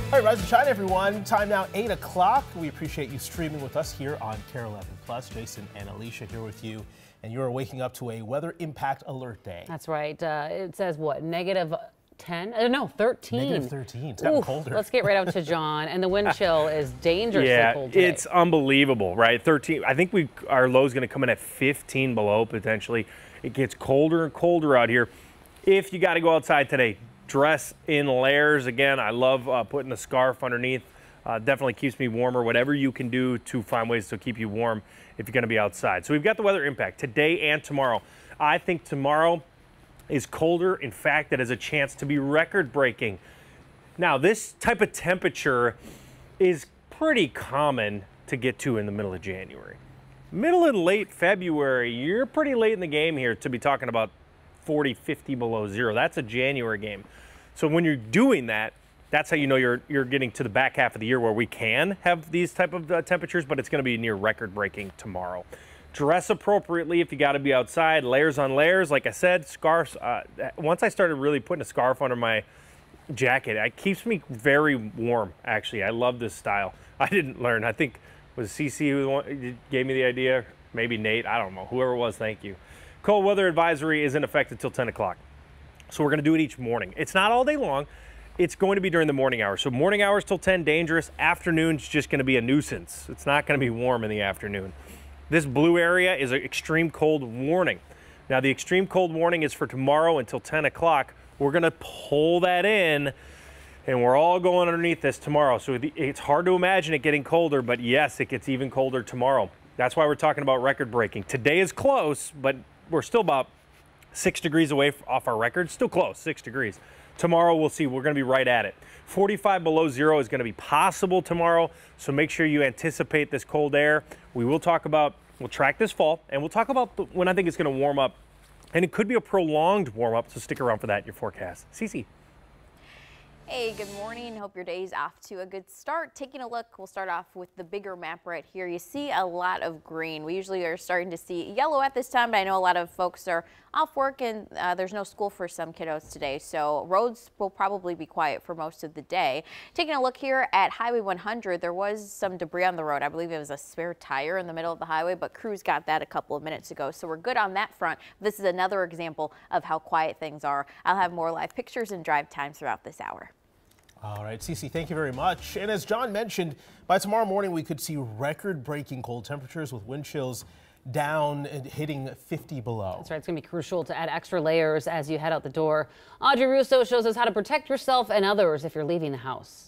All right, rise and shine, everyone. Time now, 8 o'clock. We appreciate you streaming with us here on KARE 11 Plus. Jason and Alicia here with you, and you are waking up to a weather impact alert day. That's right. It says what, negative 10? No, 13. Negative 13. It's gotten colder. Let's get right out to John. And the wind chill is dangerously cold today. It's unbelievable, right? 13. I think our low is going to come in at 15 below potentially. It gets colder and colder out here. If you got to go outside today, dress in layers. Again, I love putting a scarf underneath. Definitely keeps me warmer. Whatever you can do to find ways to keep you warm if you're going to be outside. So we've got the weather impact today and tomorrow. I think tomorrow is colder. In fact, it has a chance to be record-breaking. Now, this type of temperature is pretty common to get to in the middle of January. Middle and late February, you're pretty late in the game here to be talking about 40, 50 below zero. That's a January game. So when you're doing that, that's how you know you're getting to the back half of the year where we can have these type of temperatures, but it's going to be near record-breaking tomorrow. Dress appropriately if you got to be outside. Layers on layers, like I said, scarves. Once I started really putting a scarf under my jacket, it keeps me very warm, actually. I love this style. I didn't learn. I think it was CC who gave me the idea, maybe Nate, I don't know. Whoever it was, thank you. Cold weather advisory is in effect until 10 o'clock. So we're going to do it each morning. It's not all day long. It's going to be during the morning hours. So morning hours till 10, dangerous. Afternoon's just going to be a nuisance. It's not going to be warm in the afternoon. This blue area is an extreme cold warning. Now, the extreme cold warning is for tomorrow until 10 o'clock. We're going to pull that in, and we're all going underneath this tomorrow. So it's hard to imagine it getting colder, but yes, it gets even colder tomorrow. That's why we're talking about record breaking. Today is close, but we're still about 6 degrees away off our record. Still close, 6 degrees. Tomorrow, we'll see. We're going to be right at it. 45 below zero is going to be possible tomorrow, so make sure you anticipate this cold air. We'll track this fall, and we'll talk about when I think it's going to warm up. And it could be a prolonged warm up, so stick around for that in your forecast. Cece. Hey, good morning. Hope your day's off to a good start. Taking a look, we'll start off with the bigger map right here. You see a lot of green. We usually are starting to see yellow at this time, but I know a lot of folks are off work and there's no school for some kiddos today. So roads will probably be quiet for most of the day. Taking a look here at Highway 100, there was some debris on the road. I believe it was a spare tire in the middle of the highway, but crews got that a couple of minutes ago. So we're good on that front. This is another example of how quiet things are. I'll have more live pictures and drive times throughout this hour. All right, Cece, thank you very much. And as John mentioned, by tomorrow morning, we could see record-breaking cold temperatures with wind chills down and hitting 50 below. That's right. It's going to be crucial to add extra layers as you head out the door. Audrey Russo shows us how to protect yourself and others if you're leaving the house.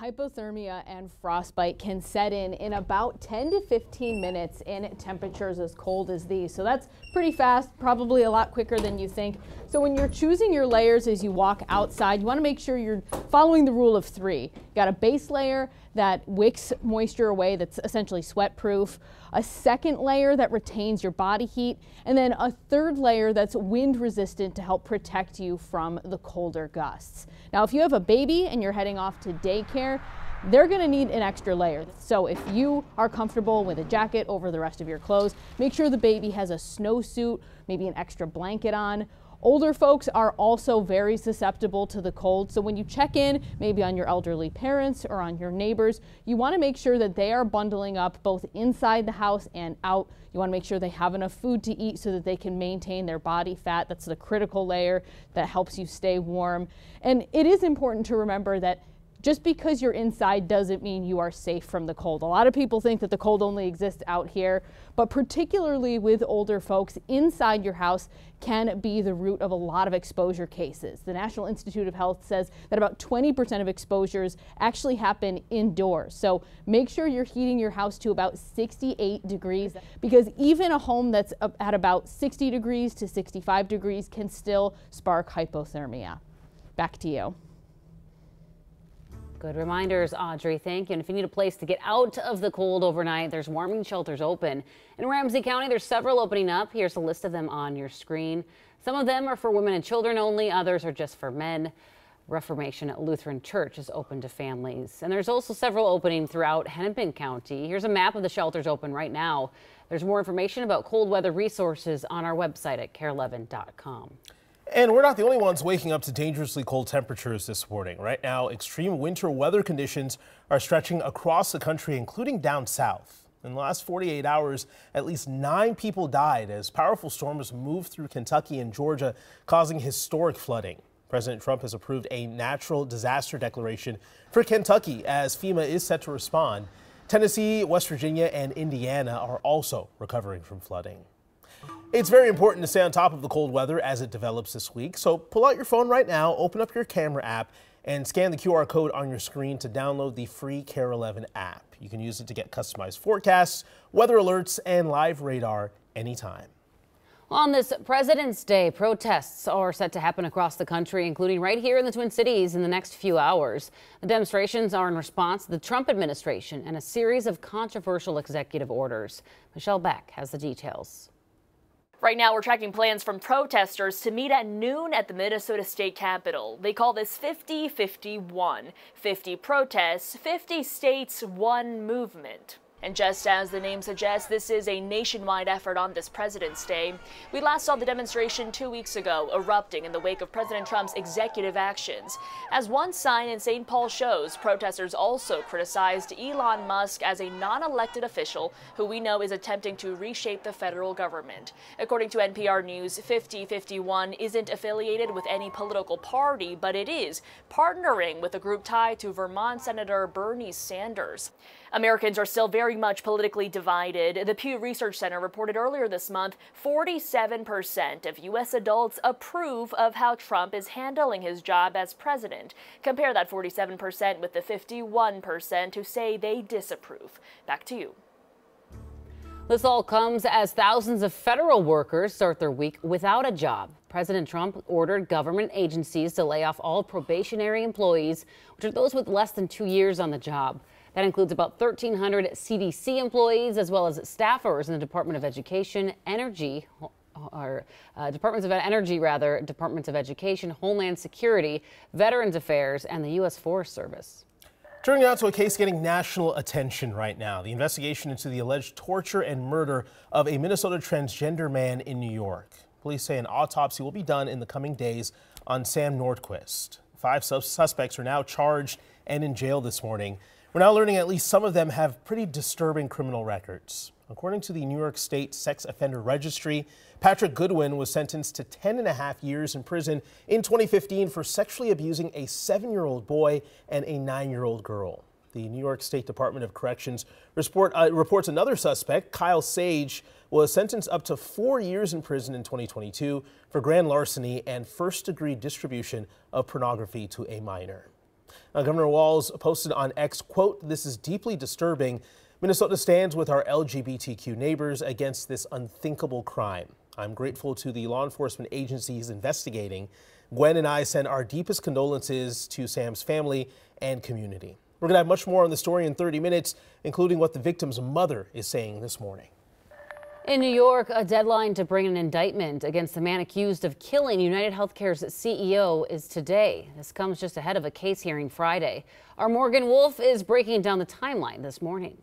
Hypothermia and frostbite can set in about 10 to 15 minutes in temperatures as cold as these. So that's pretty fast, probably a lot quicker than you think. So when you're choosing your layers as you walk outside, you want to make sure you're following the rule of 3. You got a base layer that wicks moisture away, that's essentially sweat proof, a second layer that retains your body heat, and then a third layer that's wind resistant to help protect you from the colder gusts. Now, if you have a baby and you're heading off to daycare, they're going to need an extra layer. So if you are comfortable with a jacket over the rest of your clothes, make sure the baby has a snowsuit, maybe an extra blanket on. Older folks are also very susceptible to the cold, so when you check in, maybe on your elderly parents or on your neighbors, you want to make sure that they are bundling up both inside the house and out. You want to make sure they have enough food to eat so that they can maintain their body fat. That's the critical layer that helps you stay warm. And it is important to remember that just because you're inside doesn't mean you are safe from the cold. A lot of people think that the cold only exists out here, but particularly with older folks, inside your house can be the root of a lot of exposure cases. The National Institute of Health says that about 20% of exposures actually happen indoors. So make sure you're heating your house to about 68 degrees, because even a home that's at about 60 degrees to 65 degrees can still spark hypothermia. Back to you. Good reminders, Audrey. Thank you. And if you need a place to get out of the cold overnight, there's warming shelters open. In Ramsey County, there's several opening up. Here's a list of them on your screen. Some of them are for women and children only. Others are just for men. Reformation Lutheran Church is open to families. And there's also several opening throughout Hennepin County. Here's a map of the shelters open right now. There's more information about cold weather resources on our website at KARE11.com. And we're not the only ones waking up to dangerously cold temperatures this morning. Right now, extreme winter weather conditions are stretching across the country, including down south. In the last 48 hours, at least 9 people died as powerful storms moved through Kentucky and Georgia, causing historic flooding. President Trump has approved a natural disaster declaration for Kentucky as FEMA is set to respond. Tennessee, West Virginia, and Indiana are also recovering from flooding. It's very important to stay on top of the cold weather as it develops this week. So pull out your phone right now, open up your camera app, and scan the QR code on your screen to download the free KARE 11 app. You can use it to get customized forecasts, weather alerts, and live radar anytime. On this President's Day, protests are set to happen across the country, including right here in the Twin Cities in the next few hours. The demonstrations are in response to the Trump administration and a series of controversial executive orders. Michelle Beck has the details. Right now, we're tracking plans from protesters to meet at noon at the Minnesota State Capitol. They call this 50-51. 50 protests, 50 states, one movement. And just as the name suggests, this is a nationwide effort on this President's Day. We last saw the demonstration 2 weeks ago, erupting in the wake of President Trump's executive actions. As one sign in St. Paul shows, protesters also criticized Elon Musk as a non-elected official who we know is attempting to reshape the federal government. According to NPR News, 50-51 isn't affiliated with any political party, but it is partnering with a group tied to Vermont Senator Bernie Sanders. Americans are still very much politically divided. The Pew Research Center reported earlier this month 47% of U.S. adults approve of how Trump is handling his job as president. Compare that 47% with the 51% who say they disapprove. Back to you. This all comes as thousands of federal workers start their week without a job. President Trump ordered government agencies to lay off all probationary employees, which are those with less than 2 years on the job. That includes about 1,300 CDC employees, as well as staffers in the Department of Education, Departments of Education, Homeland Security, Veterans Affairs, and the U.S. Forest Service. Turning out to a case getting national attention right now, the investigation into the alleged torture and murder of a Minnesota transgender man in New York. Police say an autopsy will be done in the coming days on Sam Nordquist. 5 suspects are now charged and in jail this morning. We're now learning at least some of them have pretty disturbing criminal records. According to the New York State Sex Offender Registry, Patrick Goodwin was sentenced to 10.5 years in prison in 2015 for sexually abusing a 7-year-old boy and a 9-year-old girl. The New York State Department of Corrections reports another suspect, Kyle Sage, was sentenced up to 4 years in prison in 2022 for grand larceny and first-degree distribution of pornography to a minor. Governor Walz posted on X, quote, "This is deeply disturbing. Minnesota stands with our LGBTQ neighbors against this unthinkable crime. I'm grateful to the law enforcement agencies investigating. Gwen and I send our deepest condolences to Sam's family and community." We're going to have much more on the story in 30 minutes, including what the victim's mother is saying this morning. In New York, a deadline to bring an indictment against the man accused of killing United Healthcare's CEO is today. This comes just ahead of a case hearing Friday. Our Morgan Wolf is breaking down the timeline this morning.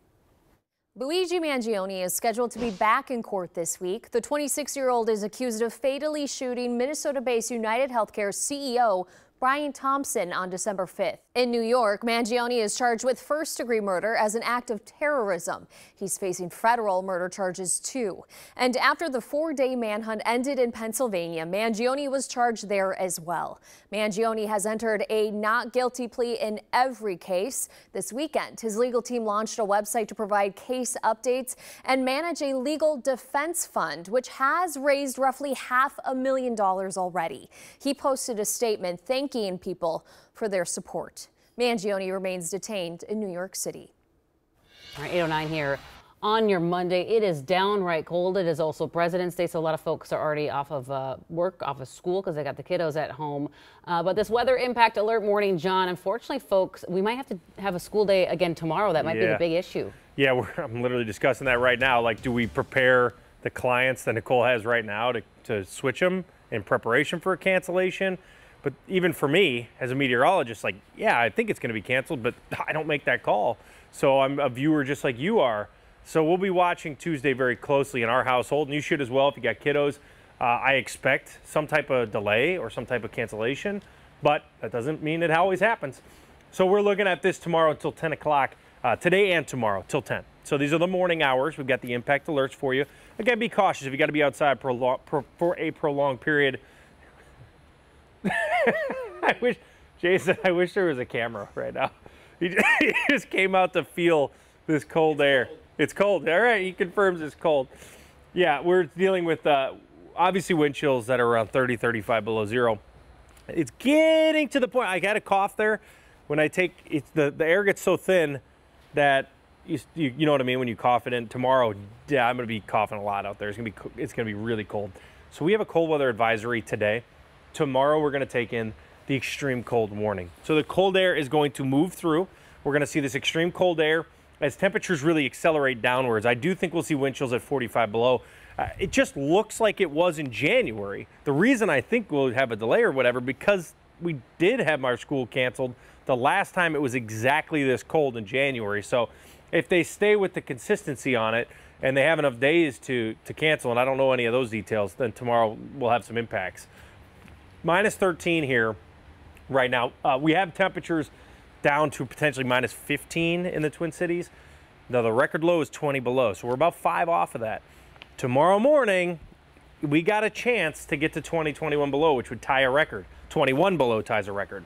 Luigi Mangione is scheduled to be back in court this week. The 26-year-old is accused of fatally shooting Minnesota-based United Healthcare CEO Brian Thompson on December 5th. In New York, Mangione is charged with first-degree murder as an act of terrorism. He's facing federal murder charges too. And after the 4-day manhunt ended in Pennsylvania, Mangione was charged there as well. Mangione has entered a not guilty plea in every case. This weekend, his legal team launched a website to provide case updates and manage a legal defense fund, which has raised roughly $500,000 already. He posted a statement thanking people for their support. Mangione remains detained in New York City. All right, 8:09 here on your Monday. It is downright cold. It is also President's Day, so a lot of folks are already off of work, off of school, because they got the kiddos at home. But this weather impact alert morning, John, unfortunately, folks, we might have to have a school day again tomorrow. That might be the big issue. Yeah, I'm literally discussing that right now. Like, do we prepare the clients that Nicole has right now to switch them in preparation for a cancellation? But even for me, as a meteorologist, like, yeah, I think it's going to be canceled, but I don't make that call. So I'm a viewer just like you are. So we'll be watching Tuesday very closely in our household, and you should as well if you got kiddos. I expect some type of delay or some type of cancellation, but that doesn't mean it always happens. So we're looking at this tomorrow until 10 o'clock, today and tomorrow till 10. So these are the morning hours. We've got the impact alerts for you. Again, be cautious if you got to be outside for a prolonged period. I wish, Jason, I wish there was a camera right now. He just came out to feel this cold air. It's cold. All right, he confirms it's cold. Yeah, we're dealing with obviously wind chills that are around 30, 35 below zero. It's getting to the point. I got a cough there. When I take it, the air gets so thin that you know what I mean when you cough it in. Tomorrow, yeah, I'm going to be coughing a lot out there. It's going to be really cold. So we have a cold weather advisory today. Tomorrow we're going to take in the extreme cold warning. So the cold air is going to move through. We're going to see this extreme cold air as temperatures really accelerate downwards. I do think we'll see wind chills at 45 below. It just looks like it was in January. The reason I think we'll have a delay or whatever, because we did have our school canceled the last time it was exactly this cold in January. So if they stay with the consistency on it and they have enough days to cancel, and I don't know any of those details, then tomorrow we'll have some impacts. Minus 13 here right now. We have temperatures down to potentially minus 15 in the Twin Cities. Now the record low is 20 below, so we're about 5 off of that. Tomorrow morning, we got a chance to get to 20, 21 below, which would tie a record. 21 below ties a record.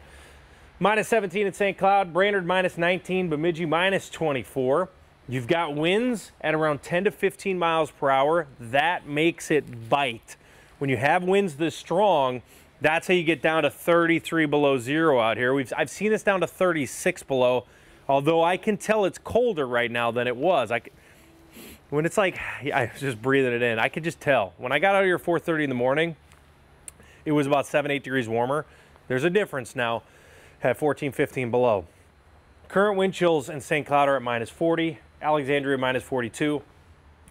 Minus 17 at St. Cloud, Brainerd minus 19, Bemidji minus 24. You've got winds at around 10 to 15 miles per hour. That makes it bite. When you have winds this strong, that's how you get down to 33 below zero out here. I've seen this down to 36 below, although I can tell it's colder right now than it was. When it's like, I was just breathing it in, I could just tell. When I got out of here 4:30 in the morning, it was about 7, 8 degrees warmer. There's a difference now at 14, 15 below. Current wind chills in St. Cloud are at minus 40, Alexandria minus 42.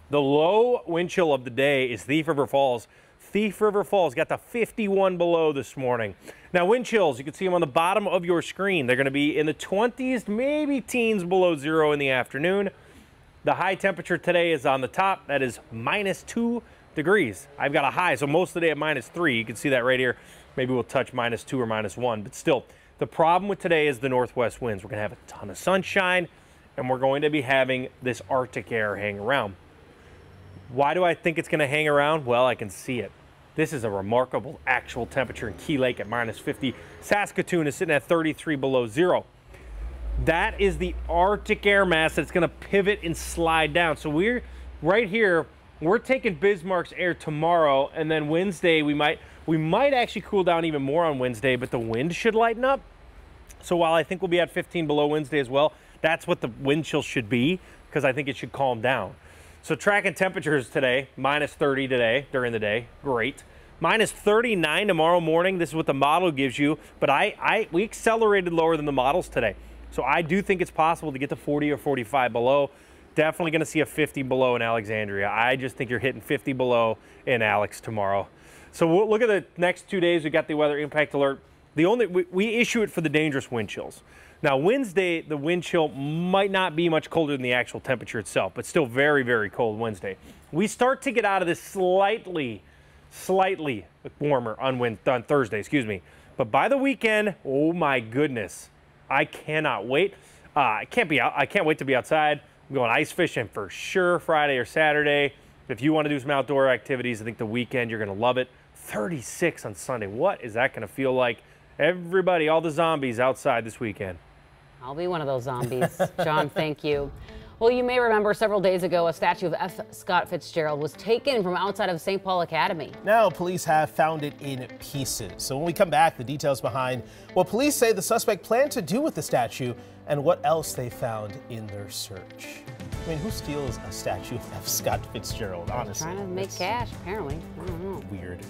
The low wind chill of the day is Thief River Falls. Thief River Falls got to 51 below this morning. Now wind chills, you can see them on the bottom of your screen. They're going to be in the 20s, maybe teens below zero in the afternoon. The high temperature today is on the top. That is minus 2 degrees. I've got a high, so most of the day at minus 3. You can see that right here. Maybe we'll touch minus 2 or minus 1, but still. The problem with today is the northwest winds. We're going to have a ton of sunshine, and we're going to be having this Arctic air hang around. Why do I think it's going to hang around? Well, I can see it. This is a remarkable actual temperature in Key Lake at minus 50. Saskatoon is sitting at 33 below zero. That is the Arctic air mass that's going to pivot and slide down. So we're right here. We're taking Bismarck's air tomorrow, and then Wednesday we might actually cool down even more on Wednesday, but the wind should lighten up. So while I think we'll be at 15 below Wednesday as well, that's what the wind chill should be, because I think it should calm down. So tracking temperatures today, minus 30 today during the day, great. Minus 39 tomorrow morning, this is what the model gives you, but we accelerated lower than the models today. So I do think it's possible to get to 40 or 45 below. Definitely going to see a 50 below in Alexandria. I just think you're hitting 50 below in Alex tomorrow. So we'll look at the next 2 days. We got the weather impact alert. We issue it for the dangerous wind chills. Now Wednesday, the wind chill might not be much colder than the actual temperature itself, but still very, very cold Wednesday. We start to get out of this slightly warmer on Thursday, excuse me. But by the weekend, oh my goodness, I cannot wait. I can't wait to be outside. I'm going ice fishing for sure Friday or Saturday. If you want to do some outdoor activities, I think the weekend you're going to love it. 36 on Sunday. What is that going to feel like? Everybody, all the zombies outside this weekend. I'll be one of those zombies. John, thank you. Well, you may remember several days ago, a statue of F. Scott Fitzgerald was taken from outside of St. Paul Academy. Now police have found it in pieces. So when we come back, the details behind what police say the suspect planned to do with the statue and what else they found in their search. I mean, who steals a statue of F. Scott Fitzgerald, honestly? Trying to make cash, apparently. I don't know. Weird.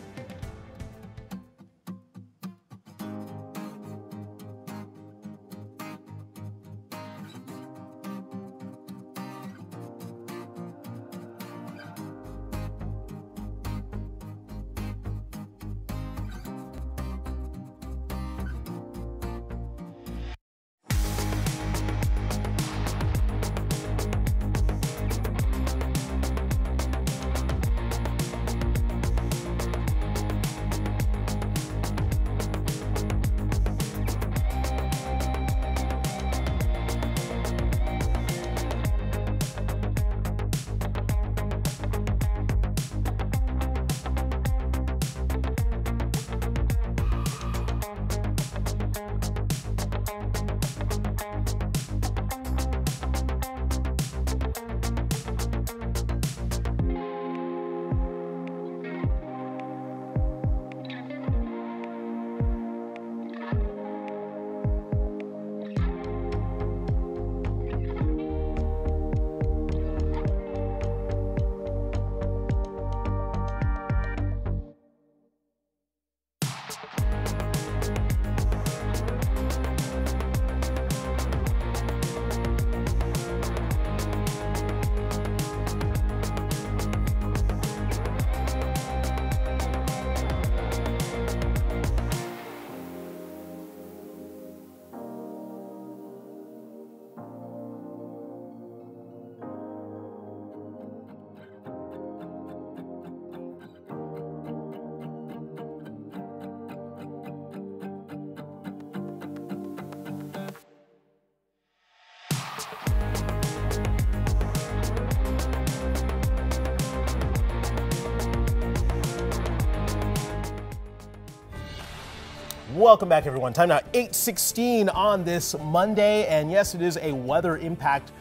Welcome back, everyone. Time now 8:16 on this Monday, and yes, it is a weather impact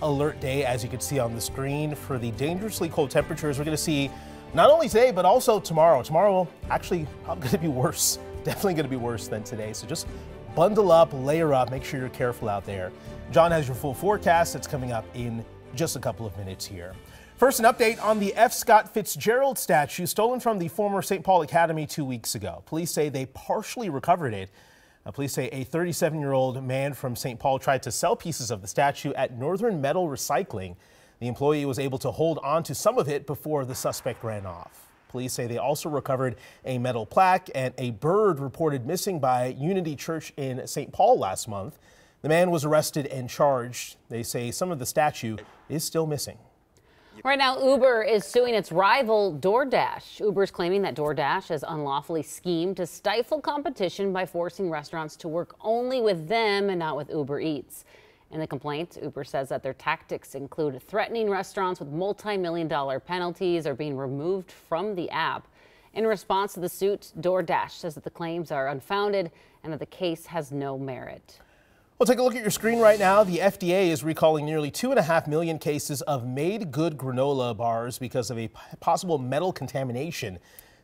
alert day, as you can see on the screen, for the dangerously cold temperatures we're going to see not only today but also tomorrow. Tomorrow actually probably going to be worse, definitely going to be worse than today. So just bundle up, layer up, make sure you're careful out there. John has your full forecast that's coming up in just a couple of minutes here. First, an update on the F. Scott Fitzgerald statue stolen from the former St. Paul Academy 2 weeks ago. Police say they partially recovered it. Police say a 37-year-old man from St. Paul tried to sell pieces of the statue at Northern Metal Recycling. The employee was able to hold on to some of it before the suspect ran off. Police say they also recovered a metal plaque and a bird reported missing by Unity Church in St. Paul last month. The man was arrested and charged. They say some of the statue is still missing. Right now, Uber is suing its rival DoorDash. Uber is claiming that DoorDash has unlawfully schemed to stifle competition by forcing restaurants to work only with them and not with Uber Eats. In the complaint, Uber says that their tactics include threatening restaurants with multi-million-dollar penalties or being removed from the app. In response to the suit, DoorDash says that the claims are unfounded and that the case has no merit. Well, take a look at your screen right now. The FDA is recalling nearly 2.5 million cases of made good granola bars because of a possible metal contamination.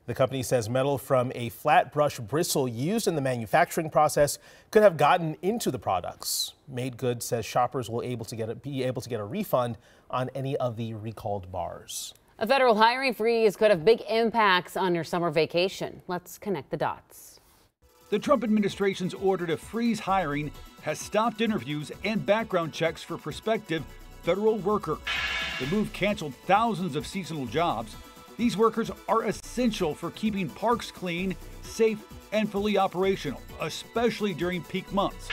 The company says metal from a flat brush bristle used in the manufacturing process could have gotten into the products. Made Good says shoppers will be able to get a refund on any of the recalled bars. A federal hiring freeze could have big impacts on your summer vacation. Let's connect the dots. The Trump administration's order to freeze hiring has stopped interviews and background checks for prospective federal workers. The move canceled thousands of seasonal jobs. These workers are essential for keeping parks clean, safe, and fully operational, especially during peak months.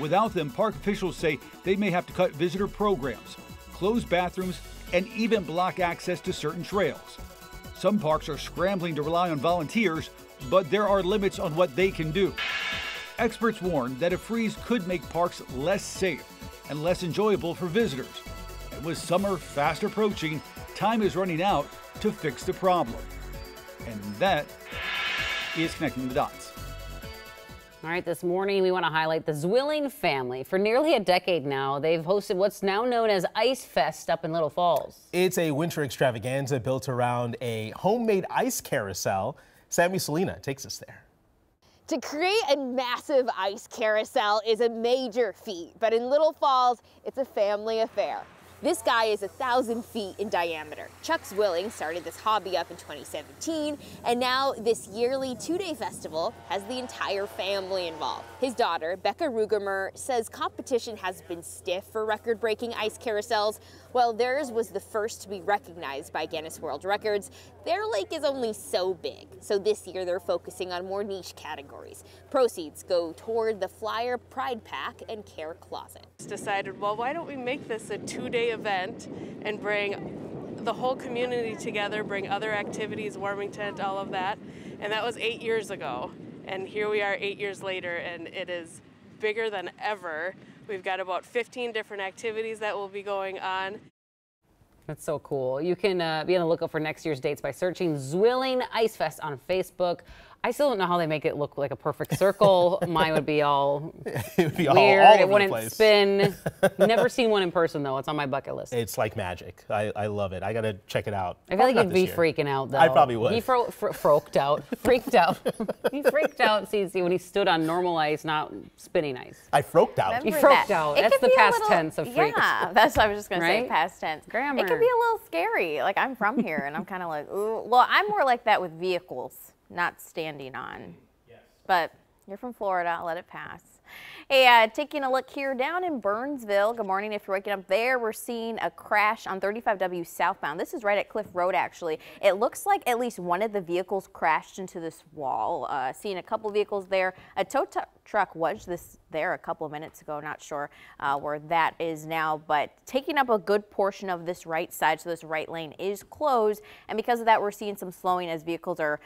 Without them, park officials say they may have to cut visitor programs, close bathrooms, and even block access to certain trails. Some parks are scrambling to rely on volunteers, but there are limits on what they can do. Experts warn that a freeze could make parks less safe and less enjoyable for visitors. And with summer fast approaching, time is running out to fix the problem. And that is Connecting the Dots. All right, this morning we want to highlight the Zwilling family. For nearly a decade now, they've hosted what's now known as Ice Fest up in Little Falls. It's a winter extravaganza built around a homemade ice carousel. Sammy Selena takes us there. To create a massive ice carousel is a major feat, but in Little Falls, it's a family affair. This guy is 1,000 feet in diameter. Chuck Zwilling started this hobby up in 2017, and now this yearly 2-day festival has the entire family involved. His daughter, Becca Rugemer, says competition has been stiff for record-breaking ice carousels. While theirs was the first to be recognized by Guinness World Records, their lake is only so big. So this year they're focusing on more niche categories. Proceeds go toward the Flyer Pride Pack and Care Closet. Decided, well, why don't we make this a 2-day event and bring the whole community together, bring other activities, warming tent, all of that. And that was 8 years ago. And here we are 8 years later, and it is bigger than ever. We've got about 15 different activities that will be going on. That's so cool. You can be on the lookout for next year's dates by searching Zwilling Ice Fest on Facebook. I still don't know how they make it look like a perfect circle. Mine would be all It would be weird. all over It wouldn't the place. spin. Never seen one in person, though. It's on my bucket list. It's like magic. I love it. I got to check it out. I feel like Not you'd be this year. freaking out, though. I probably would. He freaked out. Freaked out. He freaked out, CC, when he stood on normal ice, not spinning ice. I froked out. He Remember froked that. out. It That's could the be a past little- tense of freaked. Yeah, that's what I was just going to say, Right? past tense. Grammar. It could be a little scary. Like, I'm from here, and I'm kind of like, ooh. Well, I'm more like that with vehicles, not standing on. But you're from Florida, I'll let it pass. Hey, taking a look here down in Burnsville. Good morning. If you're waking up there, we're seeing a crash on 35W southbound. This is right at Cliff Road, actually. It looks like at least one of the vehicles crashed into this wall. Seeing a couple vehicles there. A tow truck was there a couple of minutes ago. Not sure where that is now, but taking up a good portion of this right side, so this right lane is closed. And because of that, we're seeing some slowing as vehicles are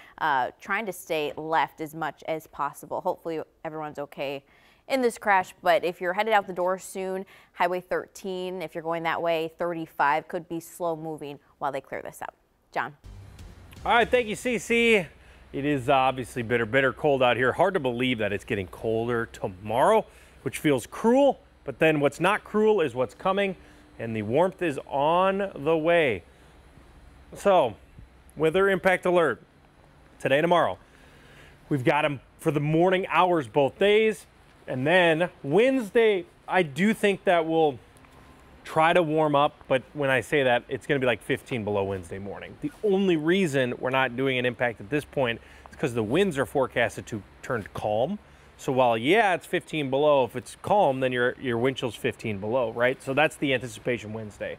trying to stay left as much as possible. Hopefully everyone's okay in this crash, but if you're headed out the door soon, Highway 13, if you're going that way, 35 could be slow moving while they clear this up. John. All right, thank you, CC. It is obviously bitter cold out here. Hard to believe that it's getting colder tomorrow, which feels cruel. But then what's not cruel is what's coming, and the warmth is on the way. So, weather impact alert today and tomorrow. We've got them for the morning hours both days. And then Wednesday, I do think that will try to warm up, but when I say that, it's going to be like 15 below Wednesday morning. The only reason we're not doing an impact at this point is because the winds are forecasted to turn calm. So while, yeah, it's 15 below, if it's calm, then your wind chill's 15 below, right? So that's the anticipation Wednesday.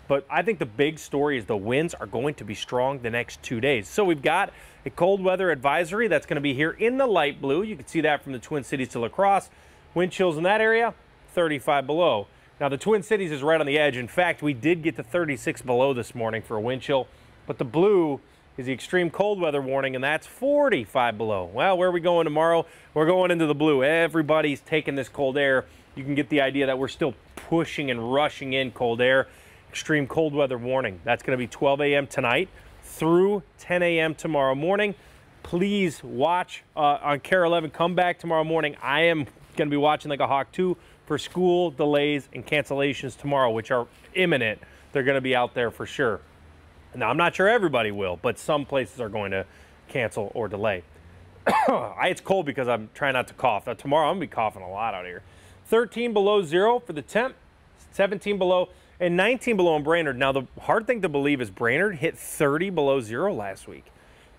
But I think the big story is the winds are going to be strong the next 2 days. So we've got a cold weather advisory that's going to be here in the light blue. You can see that from the Twin Cities to La Crosse. Wind chills in that area, 35 below. Now, the Twin Cities is right on the edge. In fact, we did get to 36 below this morning for a wind chill, but the blue is the extreme cold weather warning, and that's 45 below. Well, where are we going tomorrow? We're going into the blue. Everybody's taking this cold air. You can get the idea that we're still pushing and rushing in cold air. Extreme cold weather warning. That's going to be 12 a.m. tonight through 10 a.m. tomorrow morning. Please watch on KARE 11. Come back tomorrow morning. I am going to be watching like a hawk too for school delays and cancellations tomorrow, which are imminent. They're going to be out there for sure. Now, I'm not sure everybody will, but some places are going to cancel or delay. It's cold because I'm trying not to cough. Now, tomorrow, I'm going to be coughing a lot out here. 13 below zero for the temp, 17 below, and 19 below in Brainerd. Now, the hard thing to believe is Brainerd hit 30 below zero last week.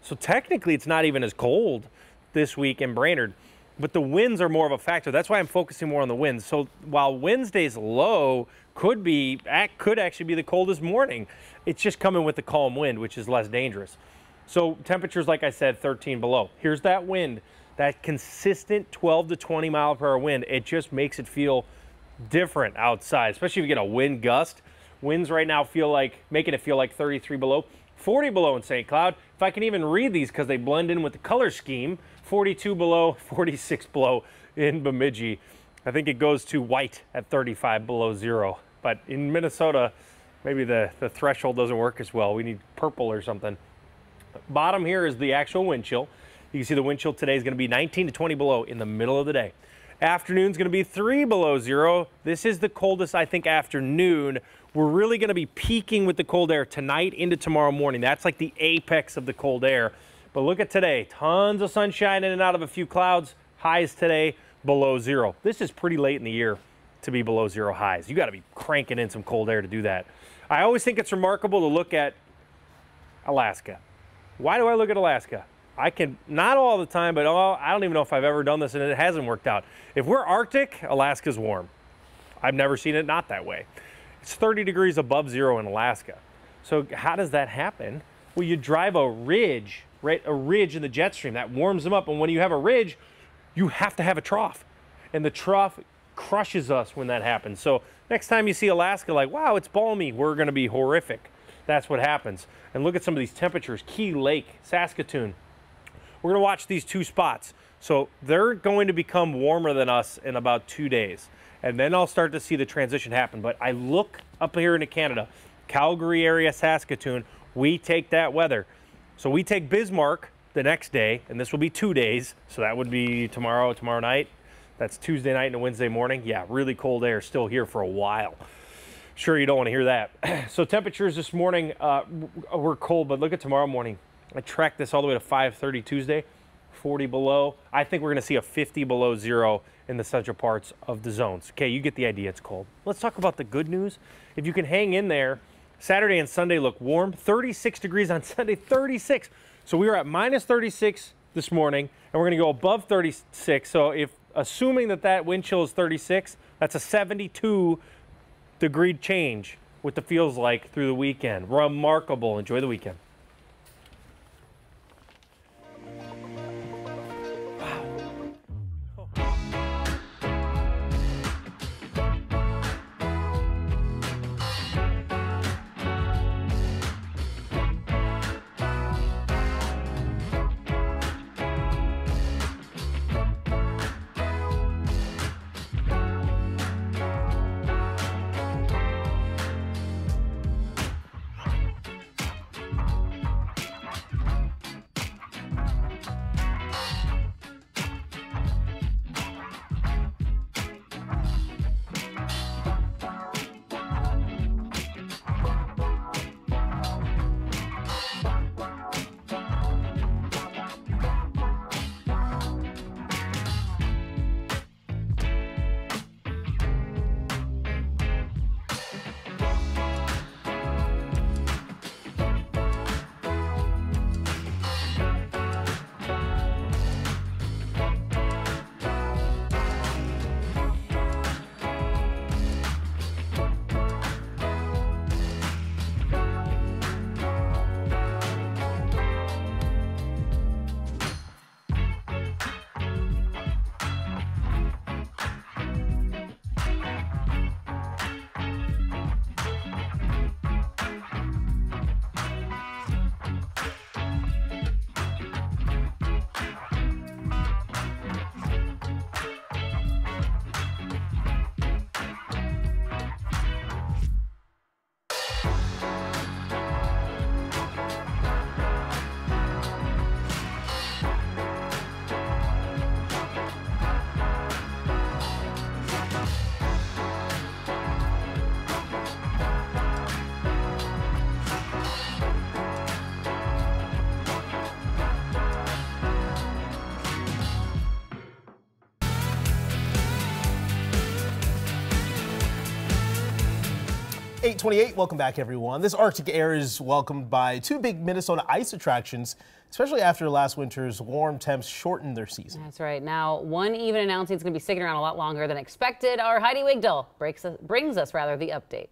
So technically, it's not even as cold this week in Brainerd. But the winds are more of a factor. That's why I'm focusing more on the winds. So while Wednesday's low could actually be the coldest morning, it's just coming with the calm wind, which is less dangerous. So temperatures, like I said, 13 below. Here's that wind, that consistent 12 to 20 mile per hour wind. It just makes it feel different outside, especially if you get a wind gust. Winds right now making it feel like 33 below, 40 below in St. Cloud. If I can even read these because they blend in with the color scheme, 42 below, 46 below in Bemidji. I think it goes to white at 35 below zero. But in Minnesota, maybe the threshold doesn't work as well. We need purple or something. Bottom here is the actual wind chill. You can see the wind chill today is going to be 19 to 20 below in the middle of the day. Afternoon's going to be 3 below zero. This is the coldest, I think, afternoon. We're really going to be peaking with the cold air tonight into tomorrow morning. That's like the apex of the cold air. But look at today, tons of sunshine in and out of a few clouds. Highs today below zero. This is pretty late in the year to be below zero highs. You got to be cranking in some cold air to do that. I always think it's remarkable to look at Alaska. Why do I look at Alaska? I can, not all the time, but I don't even know if I've ever done this and it hasn't worked out. If we're Arctic, Alaska's warm. I've never seen it not that way. It's 30 degrees above zero in Alaska. So how does that happen? Well, you drive a ridge, right? A ridge in the jet stream that warms them up. And when you have a ridge, you have to have a trough. And the trough crushes us when that happens. So next time you see Alaska, like, wow, it's balmy, we're going to be horrific. That's what happens. And look at some of these temperatures. Key Lake, Saskatoon. We're going to watch these two spots. So they're going to become warmer than us in about 2 days. And then I'll start to see the transition happen. But I look up here into Canada, Calgary area, Saskatoon, we take that weather. So we take Bismarck the next day, and this will be 2 days. So that would be tomorrow night. That's Tuesday night and a Wednesday morning. Yeah, really cold air still here for a while. Sure, you don't want to hear that. So temperatures this morning were cold, but look at tomorrow morning. I tracked this all the way to 5:30 Tuesday, 40 below. I think we're going to see a 50 below zero in the central parts of the zones. Okay, you get the idea, it's cold. Let's talk about the good news. If you can hang in there, Saturday and Sunday look warm. 36 degrees on Sunday, 36. So we were at minus 36 this morning, and we're going to go above 36. So if assuming that wind chill is 36, that's a 72 degree change what the feels like through the weekend. Remarkable. Enjoy the weekend. 8:28, welcome back everyone. This Arctic air is welcomed by two big Minnesota ice attractions, especially after last winter's warm temps shortened their season. That's right. Now, one even announcing it's going to be sticking around a lot longer than expected. Our Heidi Wigdahl brings us the update.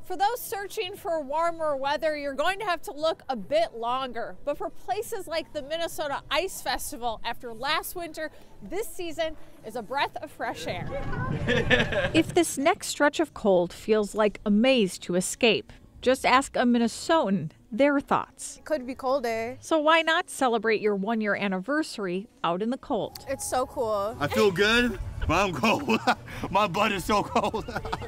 For those searching for warmer weather, you're going to have to look a bit longer. But for places like the Minnesota Ice Festival, after last winter, this season is a breath of fresh air. If this next stretch of cold feels like a maze to escape, just ask a Minnesotan their thoughts. It could be colder. So why not celebrate your 1-year anniversary out in the cold? It's so cool. I feel good, but I'm cold. My blood is so cold.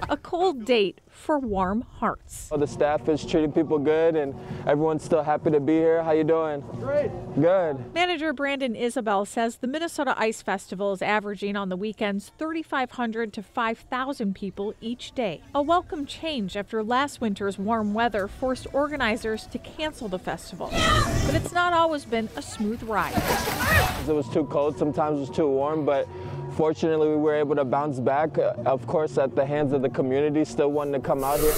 A cold date for warm hearts. The staff is treating people good and everyone's still happy to be here. How you doing? Great. Good. Manager Brandon Isabel says the Minnesota Ice Festival is averaging on the weekends 3,500 to 5,000 people each day. A welcome change after last winter's warm weather forced organizers to cancel the festival. But it's not always been a smooth ride. It was too cold, sometimes it was too warm, but fortunately we were able to bounce back, of course at the hands of the community still wanting to come out here.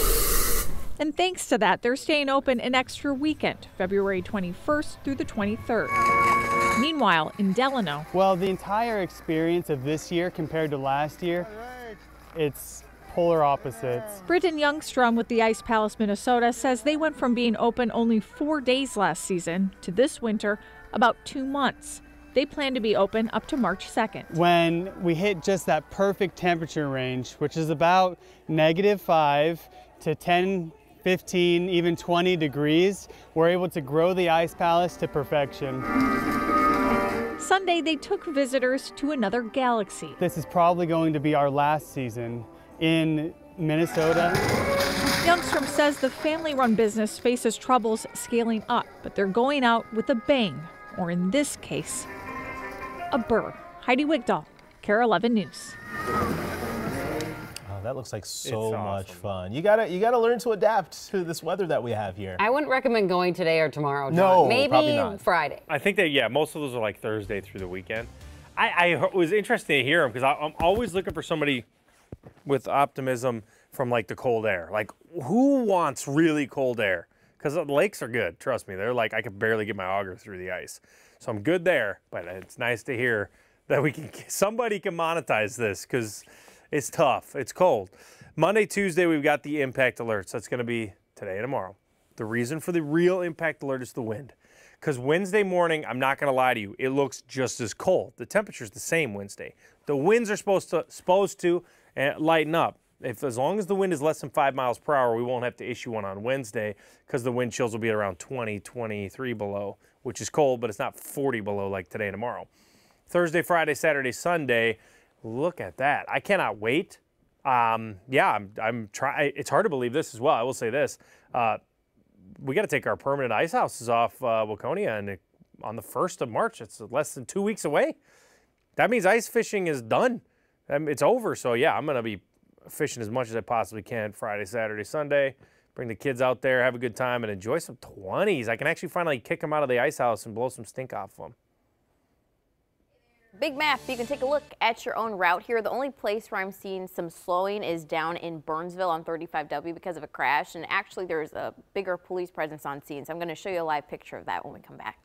And thanks to that, they're staying open an extra weekend, February 21st through the 23rd. Meanwhile, in Delano. Well, the entire experience of this year compared to last year, it's polar opposites. Britton Youngstrom with the Ice Palace Minnesota says they went from being open only 4 days last season to this winter about 2 months. They plan to be open up to March 2nd. When we hit just that perfect temperature range, which is about -5 to 10, 15, even 20 degrees, we're able to grow the Ice Palace to perfection. Sunday, they took visitors to another galaxy. This is probably going to be our last season in Minnesota. Youngstrom says the family-run business faces troubles scaling up, but they're going out with a bang, or in this case, a burr. Heidi Wigdahl, KARE 11 News. Oh, that looks like so much fun. You gotta learn to adapt to this weather that we have here. I wouldn't recommend going today or tomorrow, John. No, maybe probably not. Friday. I think that, yeah, most of those are like Thursday through the weekend. I was interested to hear them because I'm always looking for somebody with optimism from like the cold air. Like, who wants really cold air? Because the lakes are good, trust me. They're like, I could barely get my auger through the ice. So I'm good there, but it's nice to hear that somebody can monetize this because it's tough, it's cold. Monday, Tuesday, we've got the impact alerts. That's gonna be today and tomorrow. The reason for the real impact alert is the wind. Because Wednesday morning, I'm not gonna lie to you, it looks just as cold. The temperature's the same Wednesday. The winds are supposed to lighten up. As long as the wind is less than 5 miles per hour, we won't have to issue one on Wednesday because the wind chills will be around 20, 23 below, which is cold, but it's not 40 below like today and tomorrow. Thursday, Friday, Saturday, Sunday, look at that. I cannot wait. Yeah, I'm trying. It's hard to believe this as well. I will say this. We got to take our permanent ice houses off Waconia and on the 1st of March. It's less than 2 weeks away. That means ice fishing is done. It's over. So, yeah, I'm going to be fishing as much as I possibly can Friday, Saturday, Sunday. Bring the kids out there, have a good time, and enjoy some 20s. I can actually finally kick them out of the ice house and blow some stink off them. Big map, you can take a look at your own route here. The only place where I'm seeing some slowing is down in Burnsville on 35W because of a crash. And actually, there's a bigger police presence on scene. So I'm going to show you a live picture of that when we come back.